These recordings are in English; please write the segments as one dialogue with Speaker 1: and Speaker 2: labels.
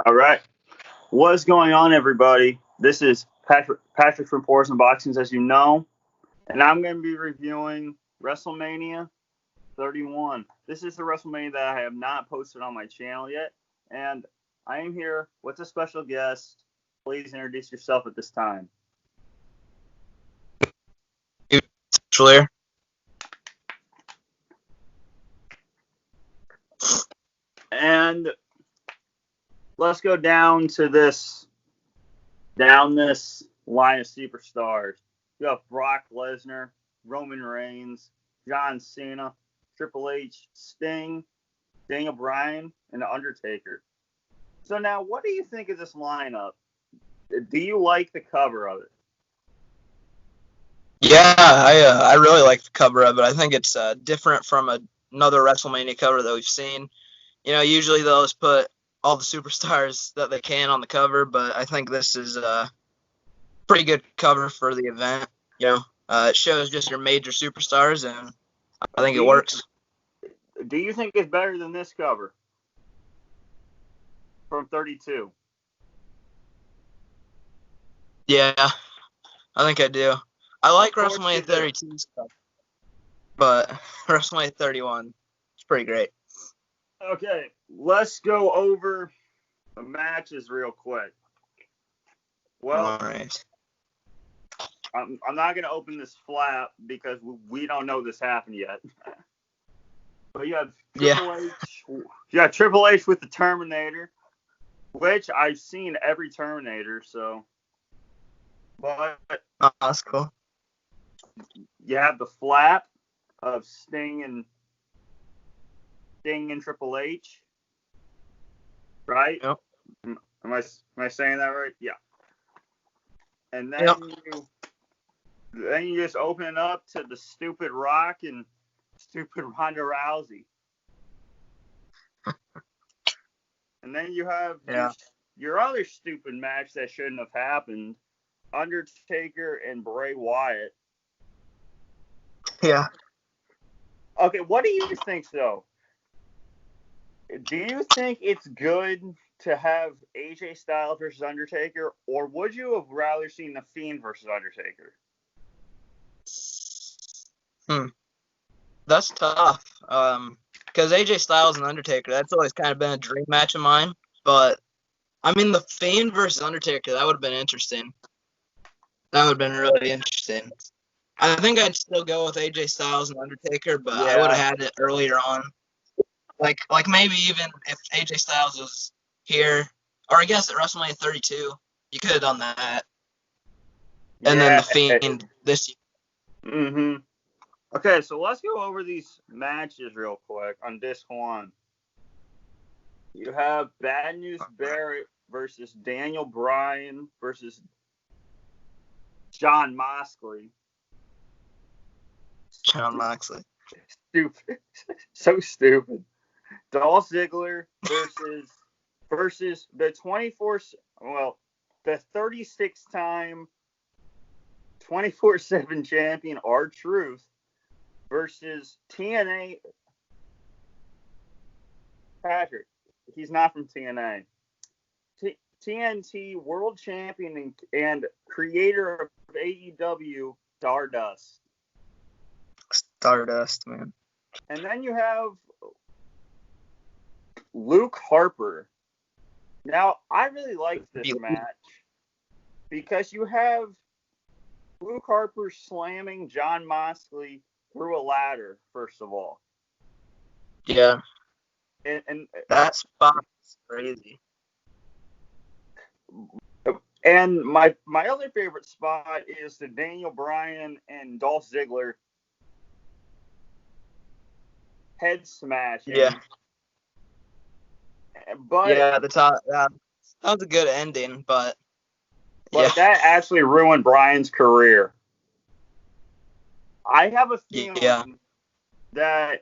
Speaker 1: All right. What's going on, everybody? This is Patrick from Pours and Boxings, as you know, and I'm going to be reviewing WrestleMania 31. This is the WrestleMania that I have not posted on my channel yet, and I am here with a special guest. Please introduce yourself at this time.
Speaker 2: Clear.
Speaker 1: And let's go down this line of superstars. You have Brock Lesnar, Roman Reigns, John Cena, Triple H, Sting, Daniel Bryan, and The Undertaker. So now, what do you think of this lineup? Do you like the cover of it?
Speaker 2: Yeah, I really like the cover of it. I think it's different from another WrestleMania cover that we've seen. You know, usually they'll just put all the superstars that they can on the cover, but I think this is a pretty good cover for the event. You know, it shows just your major superstars, and I think it works.
Speaker 1: Do you think it's better than this cover from 32?
Speaker 2: Yeah, I think I do. I like WrestleMania 32's cover, but WrestleMania 31 is pretty great.
Speaker 1: Okay, let's go over the matches real quick. Well,
Speaker 2: all right.
Speaker 1: I'm not going to open this flap because we don't know this happened yet. But you have Triple H. You have Triple H with the Terminator, which I've seen every Terminator. So, but
Speaker 2: that's cool.
Speaker 1: You have the flap of Sting and Triple H, right?
Speaker 2: Yep.
Speaker 1: Am I saying that right? Yeah. And then you just open it up to the stupid Rock and stupid Ronda Rousey. And then you have your other stupid match that shouldn't have happened, Undertaker and Bray Wyatt.
Speaker 2: Yeah.
Speaker 1: Okay, what do you think, though? Do you think it's good to have AJ Styles versus Undertaker, or would you have rather seen The Fiend versus Undertaker?
Speaker 2: That's tough. Because AJ Styles and Undertaker, that's always kind of been a dream match of mine. But, I mean, The Fiend versus Undertaker, that would have been interesting. That would have been really interesting. I think I'd still go with AJ Styles and Undertaker, but I would have had it earlier on. Like maybe even if AJ Styles was here, or I guess at WrestleMania 32, you could have done that. And then The Fiend this year.
Speaker 1: Mm-hmm. Okay, so let's go over these matches real quick on disc 1. You have Bad News Barrett versus Daniel Bryan versus Jon Moxley.
Speaker 2: Jon Moxley.
Speaker 1: Stupid. So stupid. Dolph Ziggler versus the 36-time 24/7 champion R-Truth versus TNA. Patrick, he's not from TNA. TNT World Champion and creator of AEW, Stardust.
Speaker 2: Stardust, man.
Speaker 1: And then you have Luke Harper. Now, I really like this match because you have Luke Harper slamming Jon Moxley through a ladder, first of all.
Speaker 2: Yeah.
Speaker 1: And
Speaker 2: that spot is crazy.
Speaker 1: And my other favorite spot is the Daniel Bryan and Dolph Ziggler head smash.
Speaker 2: Yeah.
Speaker 1: But
Speaker 2: the top. That was a good ending, but
Speaker 1: that actually ruined Bryan's career. I have a feeling that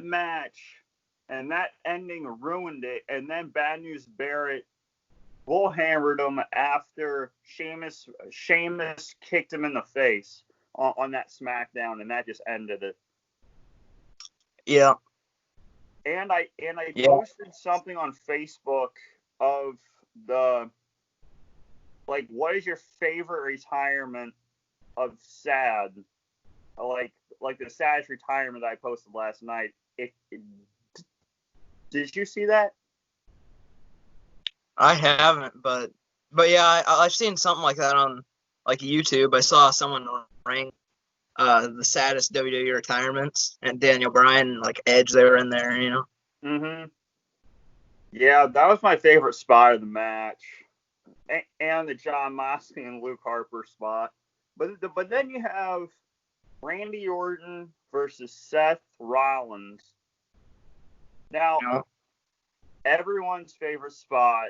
Speaker 1: match and that ending ruined it, and then Bad News Barrett bullhammered him after Sheamus kicked him in the face on that SmackDown, and that just ended it.
Speaker 2: Yeah.
Speaker 1: And I posted something on Facebook of the, like, what is your favorite retirement of sad? Like the saddest retirement that I posted last night. Did you see that?
Speaker 2: I haven't, but yeah, I've seen something like that on like YouTube. I saw someone rank the saddest WWE retirements, and Daniel Bryan, like Edge, they were in there, you know.
Speaker 1: Mm-hmm. Yeah, that was my favorite spot of the match, and the John Moxley and Luke Harper spot. But then you have Randy Orton versus Seth Rollins. Now,
Speaker 2: You know?
Speaker 1: everyone's favorite spot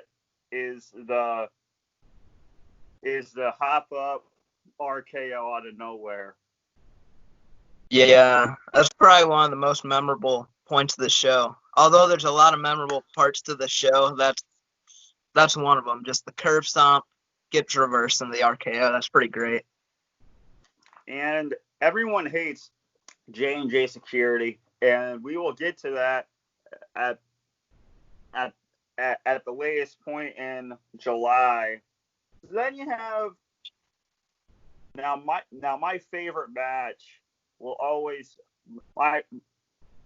Speaker 1: is the hop up RKO out of nowhere.
Speaker 2: Yeah, that's probably one of the most memorable points of the show. Although there's a lot of memorable parts to the show, that's one of them. Just the curb stomp, gets reversed, and the RKO. That's pretty great.
Speaker 1: And everyone hates J&J Security, and we will get to that at the latest point in July. Then you have my favorite match will always my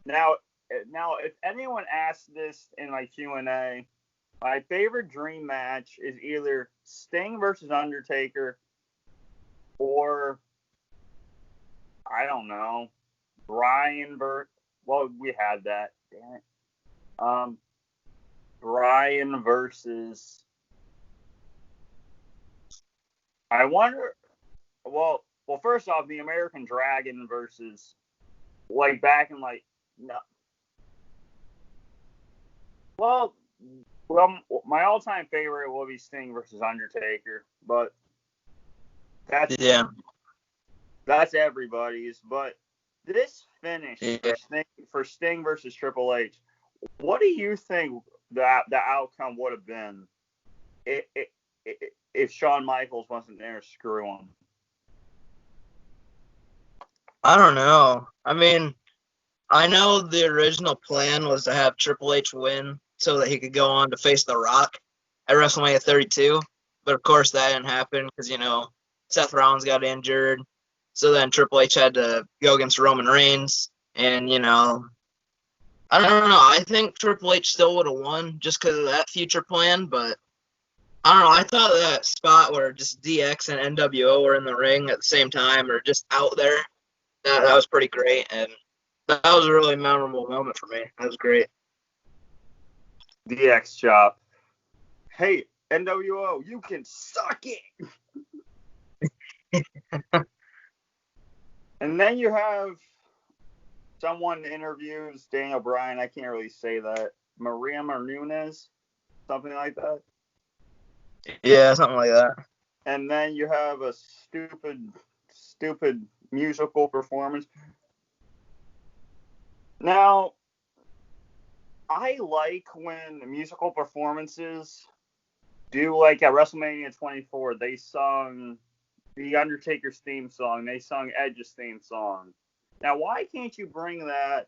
Speaker 1: now if anyone asks this in my Q&A, my favorite dream match is either Sting versus Undertaker or I don't know, we had that. Damn it. Bryan versus. I wonder. Well, first off, the American Dragon versus, like, back in, like, no. Well, my all-time favorite will be Sting versus Undertaker, but that's everybody's. But this finish for Sting versus Triple H, what do you think that the outcome would have been if Shawn Michaels wasn't there to screw him?
Speaker 2: I don't know. I mean, I know the original plan was to have Triple H win so that he could go on to face The Rock at WrestleMania 32. But of course that didn't happen because, you know, Seth Rollins got injured. So then Triple H had to go against Roman Reigns. And, you know, I don't know. I think Triple H still would have won just because of that future plan. But I don't know. I thought that spot where just DX and NWO were in the ring at the same time or just out there, that was pretty great. And that was a really memorable moment for me. That was great.
Speaker 1: DX chop. Hey, NWO, you can suck it. And then you have someone interviews Daniel Bryan. I can't really say that. Maria Menounos, something like that.
Speaker 2: Yeah, something like that.
Speaker 1: And then you have a stupid musical performance. Now, I like when musical performances do, like at WrestleMania 24, they sung The Undertaker's theme song. They sung Edge's theme song. Now, why can't you bring that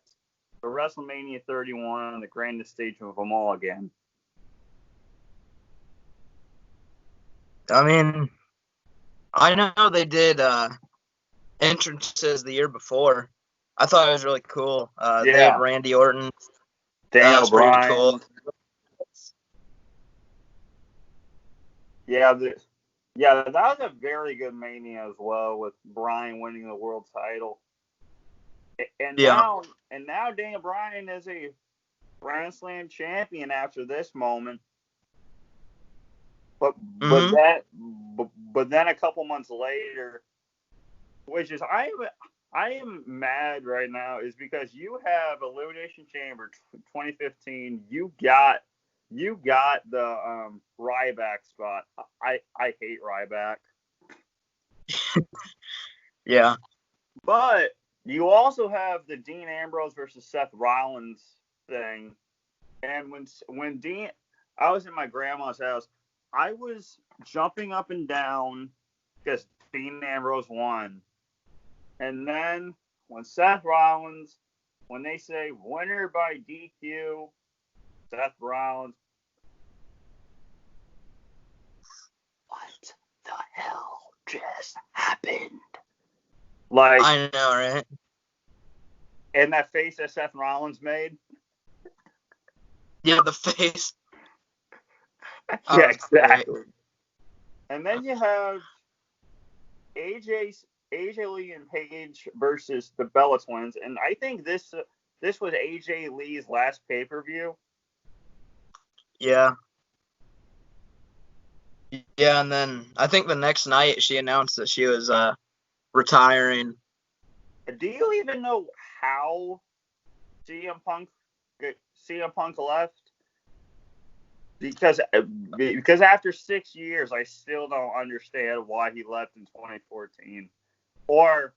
Speaker 1: to WrestleMania 31, the grandest stage of them all again?
Speaker 2: I mean, I know they did entrances the year before. I thought it was really cool. They had Randy Orton.
Speaker 1: Daniel Bryan.
Speaker 2: Cool.
Speaker 1: Yeah, that was a very good Mania as well, with Bryan winning the world title. And now Daniel Bryan is a Grand Slam champion after this moment. But then a couple months later, which is I am mad right now, is because you have Elimination Chamber 2015. You got the Ryback spot. I hate Ryback.
Speaker 2: Yeah.
Speaker 1: But you also have the Dean Ambrose versus Seth Rollins thing. And when I was in my grandma's house, I was jumping up and down because Dean Ambrose won. And then when Seth Rollins, when they say winner by DQ, Seth Rollins, Like,
Speaker 2: I know, right?
Speaker 1: and that face that Seth Rollins made.
Speaker 2: Yeah, the face.
Speaker 1: Yeah, exactly.
Speaker 2: Great.
Speaker 1: And then you have AJ Lee and Paige versus the Bella Twins, and I think this was AJ Lee's last pay-per-view.
Speaker 2: Yeah. Yeah, and then I think the next night she announced that she was retiring.
Speaker 1: Do you even know how CM Punk left? Because after 6 years, I still don't understand why he left in 2014 or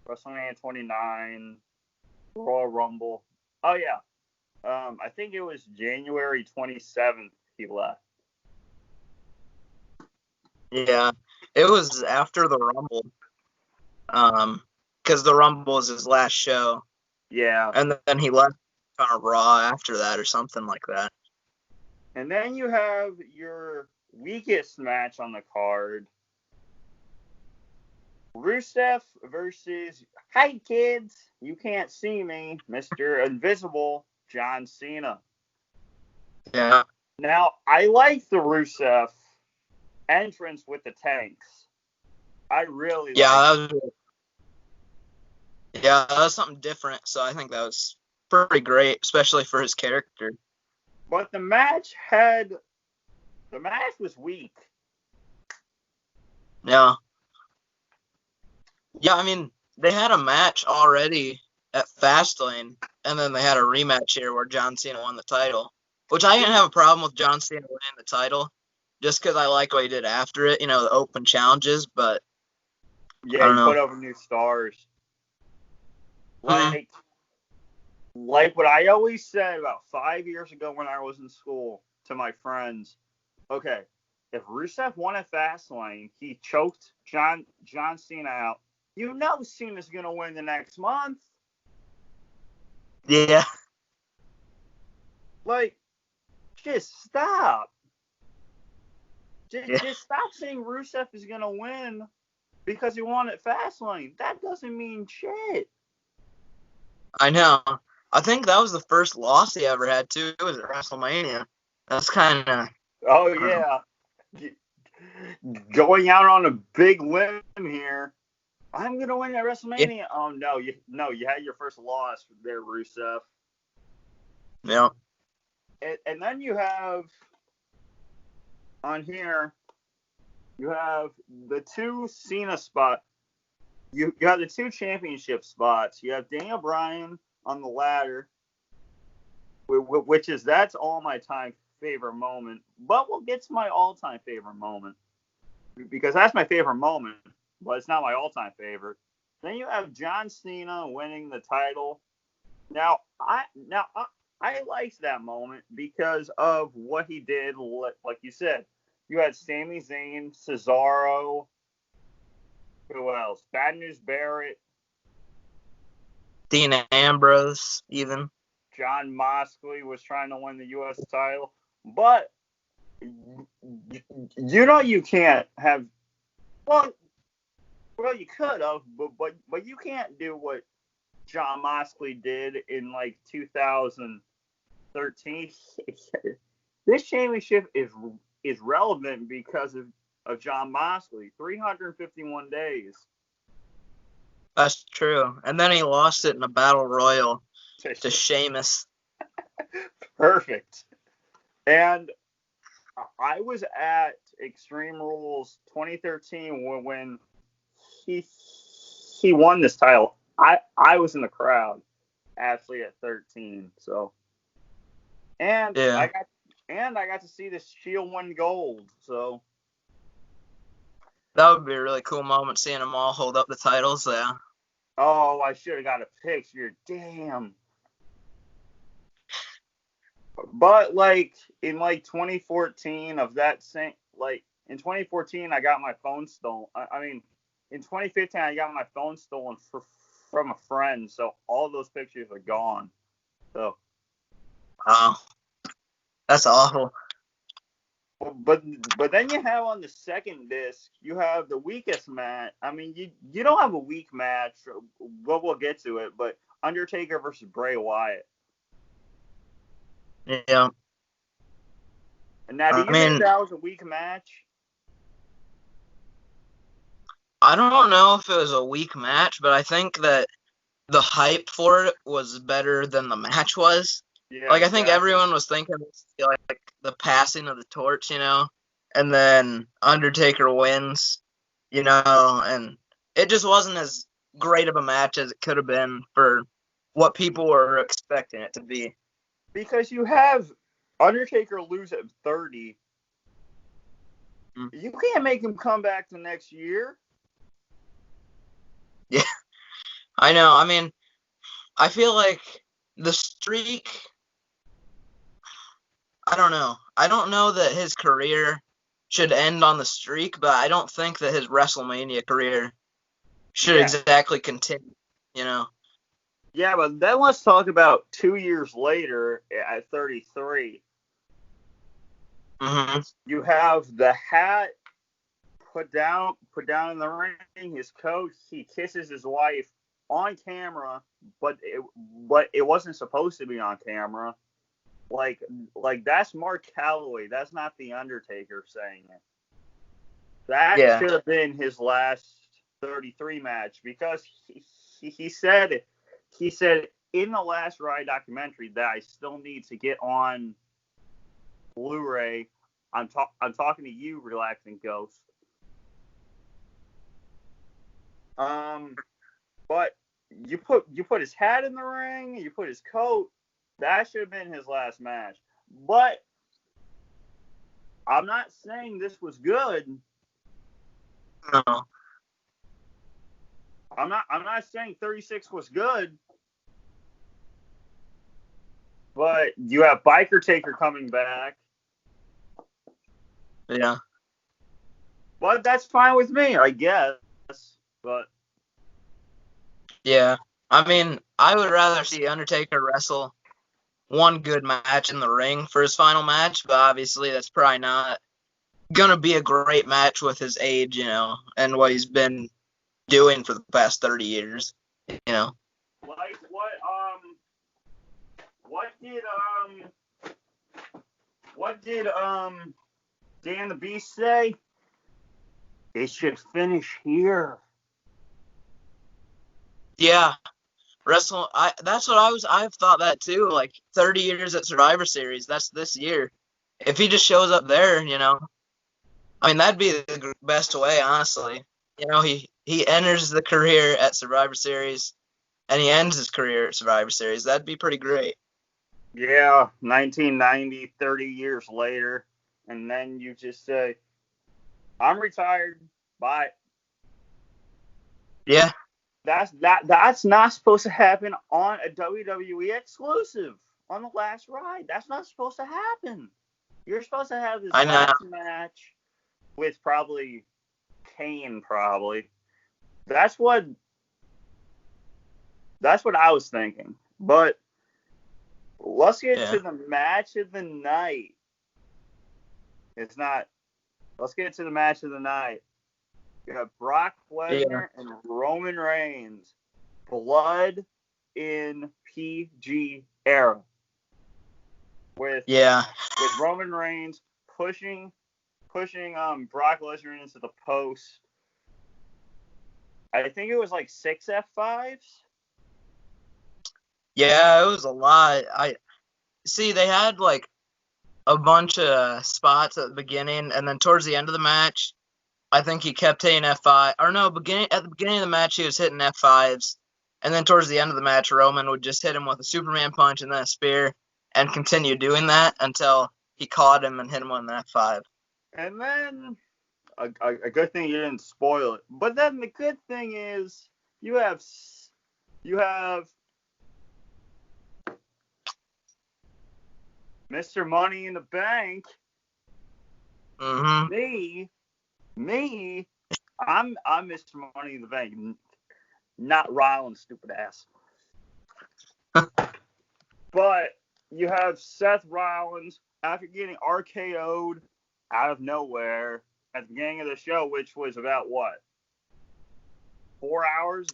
Speaker 1: WrestleMania 29, Royal Rumble. Oh yeah, I think it was January 27th he left.
Speaker 2: Yeah, it was after the Rumble. Because the Rumble was his last show.
Speaker 1: Yeah.
Speaker 2: And then he left on Raw after that or something like that.
Speaker 1: And then you have your weakest match on the card. Rusev versus, hi kids, you can't see me, Mr. Invisible, John Cena.
Speaker 2: Yeah.
Speaker 1: Now, I like the Rusev entrance with the tanks. I really like it.
Speaker 2: That was something different, so I think that was pretty great, especially for his character.
Speaker 1: But the match was weak.
Speaker 2: Yeah. Yeah, I mean, they had a match already at Fastlane, and then they had a rematch here where John Cena won the title, which I didn't have a problem with John Cena winning the title, just because I like what he did after it, the open challenges, but
Speaker 1: Yeah, he put over new stars. Like what I always said about 5 years ago when I was in school to my friends, okay, if Rusev won at Fastlane, he choked John Cena out. Cena's going to win the next month.
Speaker 2: Yeah.
Speaker 1: Like, just stop. Just stop saying Rusev is going to win because he won at Fastlane. That doesn't mean shit.
Speaker 2: I know. I think that was the first loss he ever had, too. It was at WrestleMania. That's kind of...
Speaker 1: Oh, yeah. Going out on a big limb here. I'm going to win at WrestleMania. Yeah. Oh, no. You had your first loss there, Rusev.
Speaker 2: Yeah.
Speaker 1: And then you have, on here, you have the two Cena spots. You have the two championship spots. You have Daniel Bryan on the ladder, that's all my time favorite moment. But we'll get to my all-time favorite moment because that's my favorite moment, but it's not my all-time favorite. Then you have John Cena winning the title. Now I liked that moment because of what he did. Like you said, you had Sami Zayn, Cesaro. Who else? Bad News Barrett.
Speaker 2: Dean Ambrose, even.
Speaker 1: John Moxley was trying to win the U.S. title. But, you can't have... Well, you could have, but you can't do what John Moxley did in, 2013. This championship is relevant because of John Moxley. 351 days.
Speaker 2: That's true. And then he lost it in a battle royal to Sheamus.
Speaker 1: Perfect. And I was at Extreme Rules 2013 when he won this title. I was in the crowd actually at 13. So, and yeah. I got to see the Shield win gold. So
Speaker 2: that would be a really cool moment, seeing them all hold up the titles. Yeah.
Speaker 1: Oh, I should have got a picture. Damn. But in 2014 of that same in 2014 I got my phone stolen. I mean, in 2015 I got my phone stolen from a friend, so all those pictures are gone. So.
Speaker 2: Oh, that's awful.
Speaker 1: but then you have on the second disc, you have the weakest match. I mean, you don't have a weak match, but we'll get to it. But Undertaker versus Bray Wyatt.
Speaker 2: Yeah.
Speaker 1: And now, do you think that was a weak match?
Speaker 2: I don't know if it was a weak match, but I think that the hype for it was better than the match was.
Speaker 1: Yeah,
Speaker 2: like, I think everyone was thinking like the passing of the torch, and then Undertaker wins, and it just wasn't as great of a match as it could have been for what people were expecting it to be.
Speaker 1: Because you have Undertaker lose at 30. You can't make him come back the next year.
Speaker 2: Yeah, I know. I mean, I feel like the streak, I don't know. I don't know that his career should end on the streak, but I don't think that his WrestleMania career should exactly continue,
Speaker 1: Yeah, but then let's talk about 2 years later at 33.
Speaker 2: Mm-hmm.
Speaker 1: You have the hat put down in the ring. His coat. He kisses his wife on camera, but it wasn't supposed to be on camera. Like that's Mark Calloway. That's not the Undertaker saying it. That should have been his last 33 match, because he said it. He said in the Last Ride documentary that I still need to get on Blu-ray. I'm talking to you, Relaxing Ghost. But you put his hat in the ring, you put his coat. That should have been his last match. But I'm not saying this was good.
Speaker 2: No.
Speaker 1: I'm not saying 36 was good. But you have Biker Taker coming back.
Speaker 2: Yeah.
Speaker 1: But that's fine with me, I guess. But
Speaker 2: yeah, I mean, I would rather see Undertaker wrestle one good match in the ring for his final match, but obviously that's probably not gonna be a great match with his age, and what he's been doing for the past 30 years,
Speaker 1: Like what did Dan the Beast say? It should finish here.
Speaker 2: Yeah. That's what I've thought that too, like 30 years at Survivor Series, that's this year. If he just shows up there, I mean, that'd be the best way, honestly. He enters the career at Survivor Series, and he ends his career at Survivor Series. That'd be pretty great.
Speaker 1: Yeah, 1990, 30 years later, and then you just say, I'm retired, bye.
Speaker 2: Yeah.
Speaker 1: That's not supposed to happen on a WWE exclusive on the Last Ride. That's not supposed to happen. You're supposed to have this last match with probably Kane, probably. That's what I was thinking. But let's get to the match of the night. Let's get to the match of the night. You have Brock Lesnar and Roman Reigns. Blood in PG era. With Roman Reigns pushing Brock Lesnar into the post. I think it was like 6 F5s.
Speaker 2: Yeah, it was a lot. They had like a bunch of spots at the beginning, and then towards the end of the match, I think he kept hitting F5. Or no, at the beginning of the match, he was hitting F5s. And then towards the end of the match, Roman would just hit him with a Superman punch and then a spear and continue doing that until he caught him and hit him with an F5.
Speaker 1: And then, a good thing you didn't spoil it. But then the good thing is, you have Mr. Money in the Bank.
Speaker 2: Mm-hmm.
Speaker 1: Me, I'm Mr. Money in the Bank, not Rollins, stupid ass. But you have Seth Rollins after getting RKO'd out of nowhere at the beginning of the show, which was about what? 4 hours?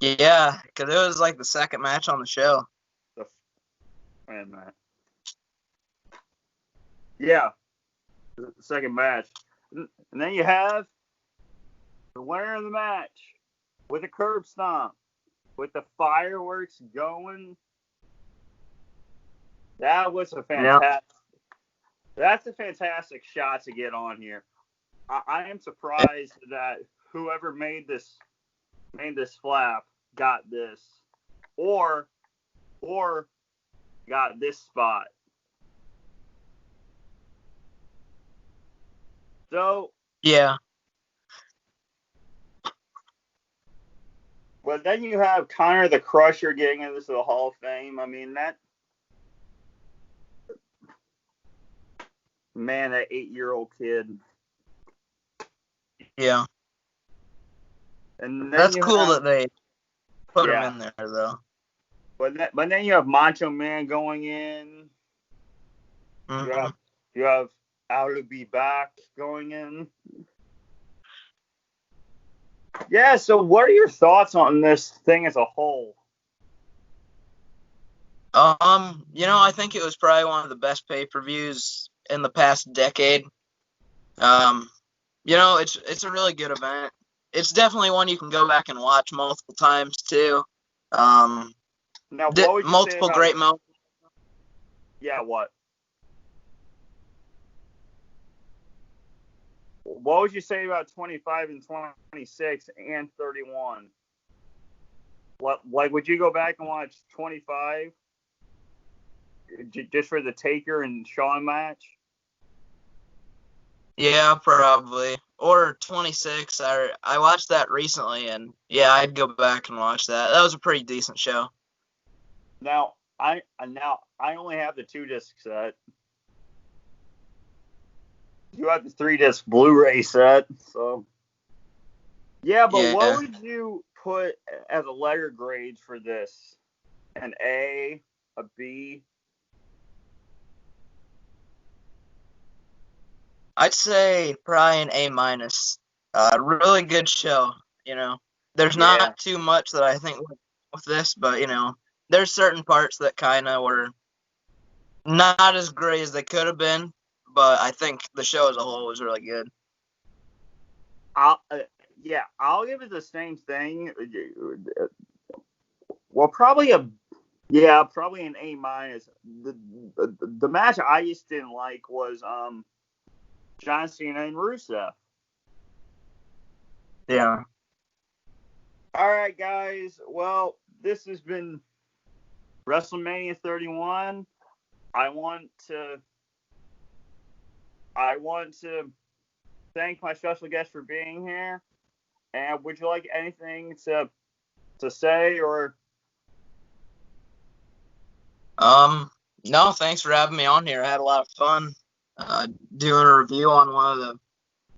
Speaker 2: Yeah, because it was like the second match on the show.
Speaker 1: Wait a minute. Yeah, the second match. And then you have the winner of the match with a curb stomp, with the fireworks going. That was a fantastic. That's a fantastic shot to get on here. I am surprised that whoever made this flap got this, or got this spot. So
Speaker 2: Yeah.
Speaker 1: But then you have Connor the Crusher getting into the Hall of Fame. I mean, that 8-year-old kid.
Speaker 2: Yeah.
Speaker 1: And then
Speaker 2: That's cool that they put him
Speaker 1: Yeah.
Speaker 2: in there, though.
Speaker 1: But then you have Macho Man going in.
Speaker 2: Mhm.
Speaker 1: You have I'll Be Back going in. Yeah, so what are your thoughts on this thing as a whole?
Speaker 2: I think it was probably one of the best pay-per-views in the past decade. It's a really good event. It's definitely one you can go back and watch multiple times too.
Speaker 1: Now, what would you
Speaker 2: multiple
Speaker 1: say about,
Speaker 2: great moments.
Speaker 1: Yeah, what? What would you say about 25 and 26 and 31? Like, would you go back and watch 25 just for the Taker and Shawn match?
Speaker 2: Yeah, probably. Or 26. I watched that recently, and yeah, I'd go back and watch that. That was a pretty decent show.
Speaker 1: Now, I only have the 2-disc set. You have the 3-disc Blu-ray set, so yeah. But what would you put as a letter grade for this? An A, a B?
Speaker 2: I'd say probably an A-. Really good show. There's not too much that I think with this, but there's certain parts that kind of were not as great as they could have been. But I think the show as a whole was really good.
Speaker 1: I'll give it the same thing. Well, probably an A-. The match I just didn't like was John Cena and Rusev.
Speaker 2: Yeah.
Speaker 1: All right, guys. Well, this has been WrestleMania 31. I want to thank my special guest for being here. And would you like anything to say or?
Speaker 2: No, thanks for having me on here. I had a lot of fun doing a review on one of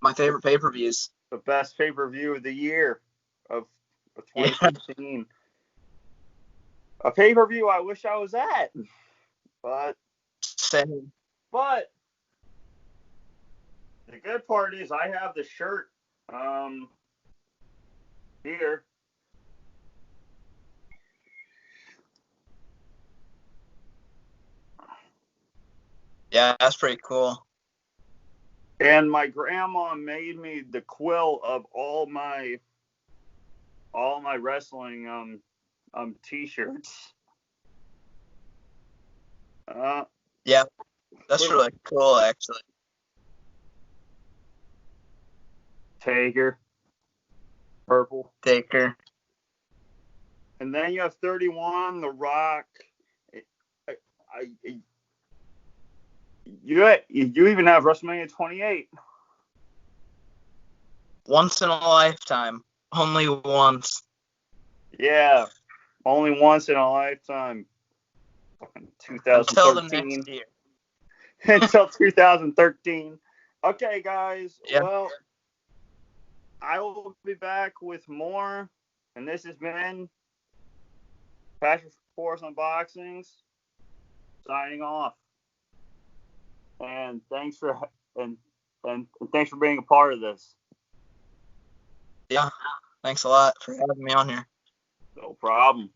Speaker 2: my favorite pay-per-views.
Speaker 1: The best pay-per-view of the year of 2016. A pay-per-view I wish I was at. But
Speaker 2: Same.
Speaker 1: But the good part is I have the shirt here.
Speaker 2: Yeah, that's pretty cool.
Speaker 1: And my grandma made me the quill of all my wrestling t-shirts.
Speaker 2: Yeah, that's really cool, actually.
Speaker 1: Taker, purple.
Speaker 2: Taker.
Speaker 1: And then you have 31, The Rock. You even have WrestleMania 28.
Speaker 2: Once in a lifetime. Only once.
Speaker 1: Yeah, only once in a lifetime. 2013.
Speaker 2: Until the next year.
Speaker 1: Until 2013. Okay, guys.
Speaker 2: Yeah.
Speaker 1: Well, I will be back with more. And this has been Patrick Force Unboxings. Signing off. and thanks for thanks for being a part of this.
Speaker 2: Yeah, thanks a lot for having me on here.
Speaker 1: No problem.